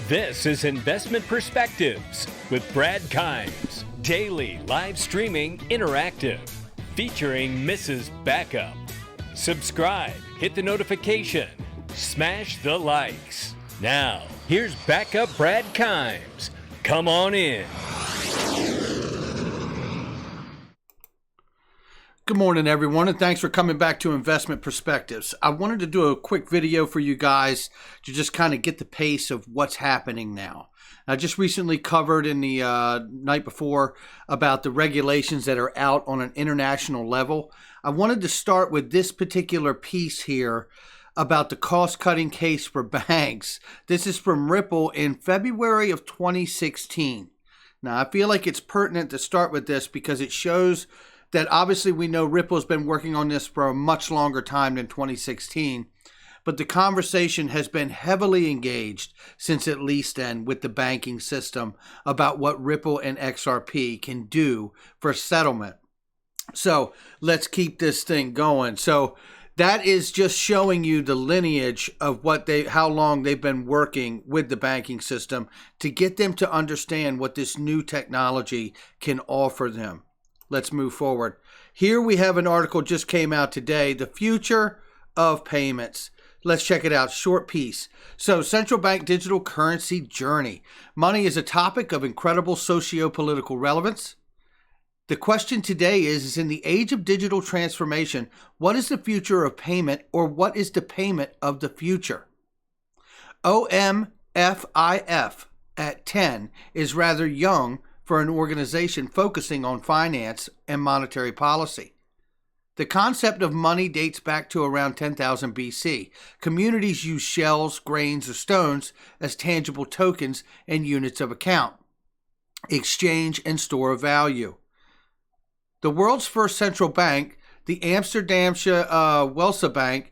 This is Investment Perspectives with Brad Kimes. Daily live streaming interactive. Featuring Mrs. Backup. Subscribe, hit the notification, smash the likes. Now, here's Backup Brad Kimes. Come on in. Good morning, everyone, and thanks for coming back to Investment Perspectives. I wanted to do a quick video for you guys to just kind of get the pace of what's happening now. I just recently covered in the night before about the regulations that are out on an international level. I wanted to start with this particular piece here about the cost-cutting case for banks. This is from Ripple in February of 2016. Now, I feel like it's pertinent to start with this because it shows that obviously we know Ripple's been working on this for a much longer time than 2016, but the conversation has been heavily engaged since at least then with the banking system about what Ripple and XRP can do for settlement. So let's keep this thing going. So that is just showing you the lineage of how long they've been working with the banking system to get them to understand what this new technology can offer them. Let's move forward. Here we have an article just came out today, The Future of Payments. Let's check it out. Short piece. So, central bank digital currency journey. Money is a topic of incredible socio-political relevance. The question today is in the age of digital transformation, what is the future of payment, or what is the payment of the future? OMFIF at 10 is rather young for an organization focusing on finance and monetary policy. The concept of money dates back to around 10,000 BC. Communities use shells, grains, or stones as tangible tokens and units of account, exchange, and store of value. The world's first central bank, the Amsterdamse Wisselbank,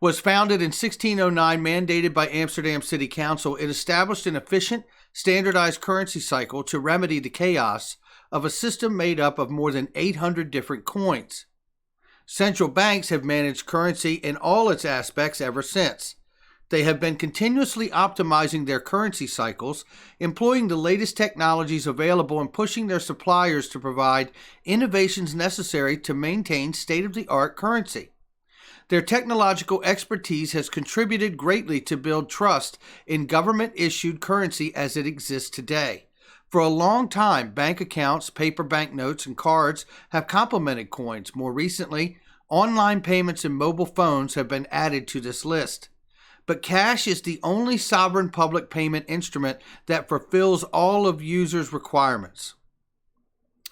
was founded in 1609, mandated by Amsterdam City Council. It established an efficient, standardized currency cycle to remedy the chaos of a system made up of more than 800 different coins. Central banks have managed currency in all its aspects ever since. They have been continuously optimizing their currency cycles, employing the latest technologies available and pushing their suppliers to provide innovations necessary to maintain state-of-the-art currency. Their technological expertise has contributed greatly to build trust in government-issued currency as it exists today. For a long time, bank accounts, paper banknotes, and cards have complemented coins. More recently, online payments and mobile phones have been added to this list. But cash is the only sovereign public payment instrument that fulfills all of users' requirements.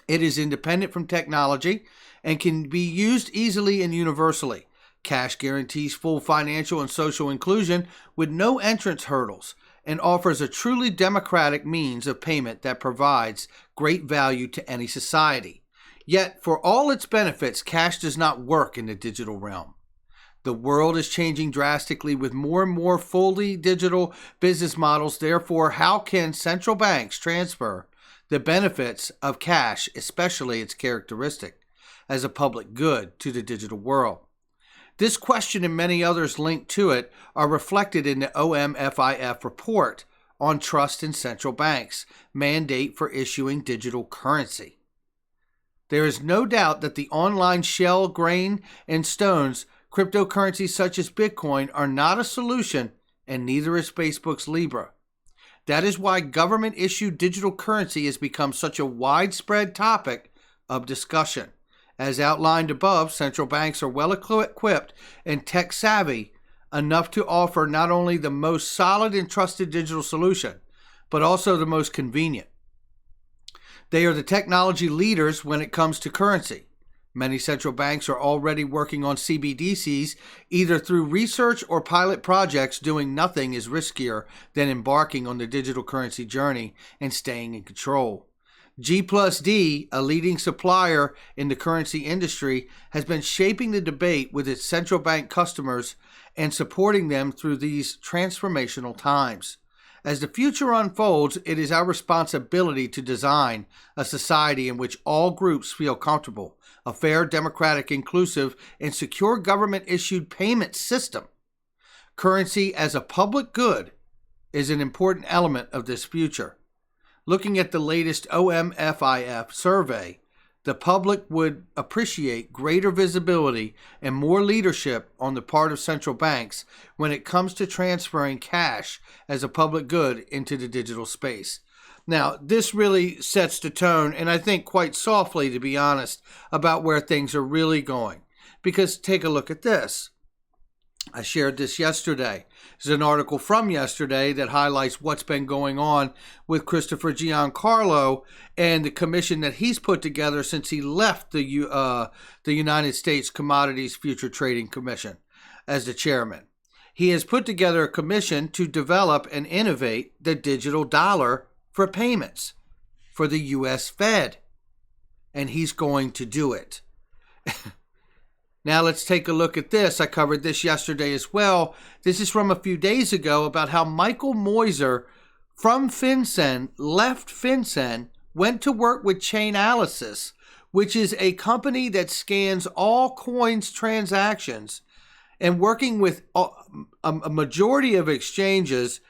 It is independent from technology and can be used easily and universally. Cash guarantees full financial and social inclusion with no entrance hurdles and offers a truly democratic means of payment that provides great value to any society. Yet, for all its benefits, cash does not work in the digital realm. The world is changing drastically with more and more fully digital business models. Therefore, how can central banks transfer the benefits of cash, especially its characteristic, as a public good to the digital world? This question and many others linked to it are reflected in the OMFIF report on trust in central banks, mandate for issuing digital currency. There is no doubt that the online shell, grain, and stones, cryptocurrencies such as Bitcoin, are not a solution, and neither is Facebook's Libra. That is why government-issued digital currency has become such a widespread topic of discussion. As outlined above, central banks are well equipped and tech-savvy enough to offer not only the most solid and trusted digital solution, but also the most convenient. They are the technology leaders when it comes to currency. Many central banks are already working on CBDCs, either through research or pilot projects. Doing nothing is riskier than embarking on the digital currency journey and staying in control. G+D, a leading supplier in the currency industry, has been shaping the debate with its central bank customers and supporting them through these transformational times. As the future unfolds, it is our responsibility to design a society in which all groups feel comfortable, a fair, democratic, inclusive, and secure government-issued payment system. Currency as a public good is an important element of this future. Looking at the latest OMFIF survey, the public would appreciate greater visibility and more leadership on the part of central banks when it comes to transferring cash as a public good into the digital space. Now, this really sets the tone, and I think quite softly, to be honest, about where things are really going. Because take a look at this. I shared this yesterday. There's an article from yesterday that highlights what's been going on with Christopher Giancarlo and the commission that he's put together since he left the United States Commodities Future Trading Commission as the chairman. He has put together a commission to develop and innovate the digital dollar for payments for the U.S. Fed, and he's going to do it. Now let's take a look at this. I covered this yesterday as well. This is from a few days ago about how Michael Moiser from FinCEN left FinCEN, went to work with Chainalysis, which is a company that scans all coins transactions, and working with a majority of exchanges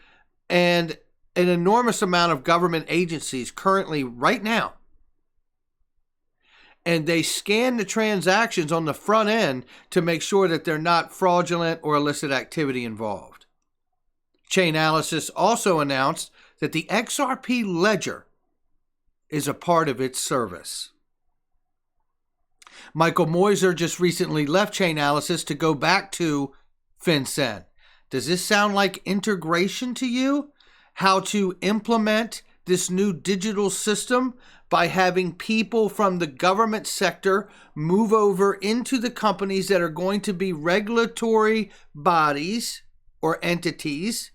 and an enormous amount of government agencies currently right now. And they scan the transactions on the front end to make sure that they're not fraudulent or illicit activity involved. Chainalysis also announced that the XRP ledger is a part of its service. Michael Moiser just recently left Chainalysis to go back to FinCEN. Does this sound like integration to you? How to implement this new digital system by having people from the government sector move over into the companies that are going to be regulatory bodies or entities.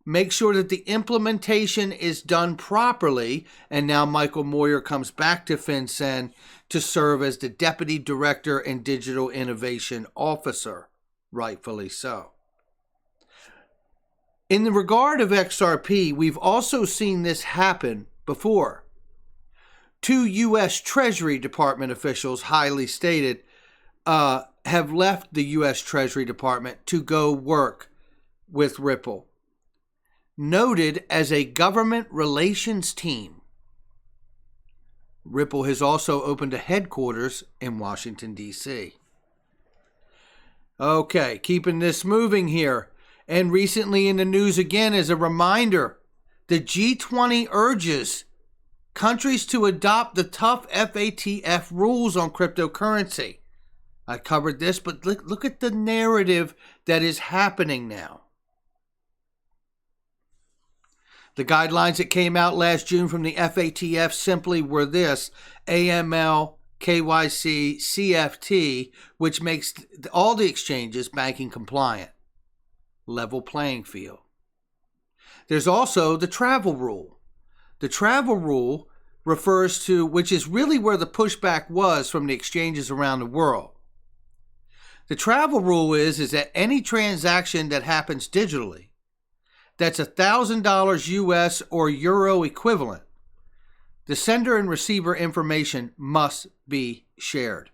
Make sure that the implementation is done properly. And now Michael Moyer comes back to FinCEN to serve as the Deputy Director and Digital Innovation Officer, rightfully so. In the regard of XRP, we've also seen this happen before. Two U.S. Treasury Department officials, highly stated, have left the U.S. Treasury Department to go work with Ripple. Noted as a government relations team, Ripple has also opened a headquarters in Washington, D.C. Okay, keeping this moving here. And recently in the news again as a reminder, the G20 urges countries to adopt the tough FATF rules on cryptocurrency. I covered this, but look at the narrative that is happening now. The guidelines that came out last June from the FATF simply were this: AML, KYC, CFT, which makes all the exchanges banking compliant. Level playing field. There's also the travel rule. The travel rule refers to, which is really where the pushback was from the exchanges around the world. The travel rule is that any transaction that happens digitally, that's $1,000 US or Euro equivalent, the sender and receiver information must be shared.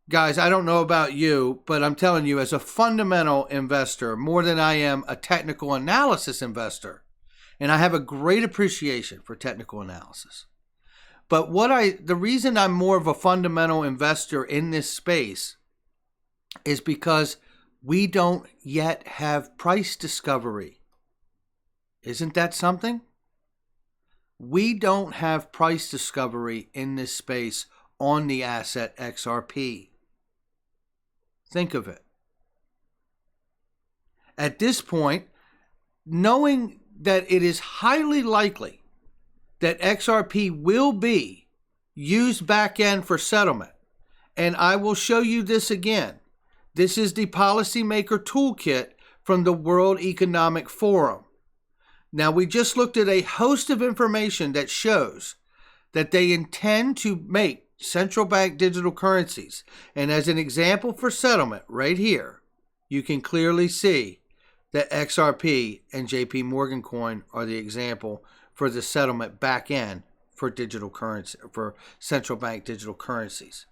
Guys, I don't know about you, but I'm telling you, as a fundamental investor, more than I am a technical analysis investor, and I have a great appreciation for technical analysis. But the reason I'm more of a fundamental investor in this space is because we don't yet have price discovery. Isn't that something? We don't have price discovery in this space on the asset XRP. Think of it. At this point, knowing that it is highly likely that XRP will be used back end for settlement, and I will show you this again. This is the policymaker toolkit from the World Economic Forum. Now, we just looked at a host of information that shows that they intend to make central bank digital currencies. And as an example for settlement, right here, you can clearly see that XRP and JP Morgan coin are the example for the settlement back end for digital currency, for central bank digital currencies.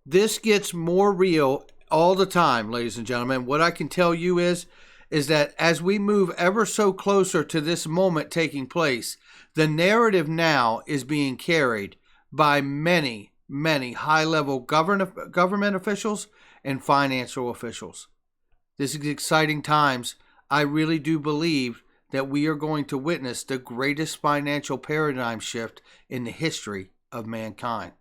This gets more real all the time, ladies and gentlemen. What I can tell you is that as we move ever so closer to this moment taking place, the narrative now is being carried by many, many high-level government officials and financial officials. This is exciting times. I really do believe that we are going to witness the greatest financial paradigm shift in the history of mankind.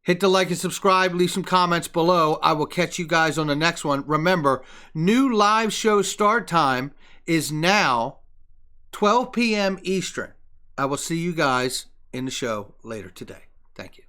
Hit the like and subscribe. Leave some comments below. I will catch you guys on the next one. Remember, new live show start time is now 12 p.m. Eastern. I will see you guys in the show later today. Thank you.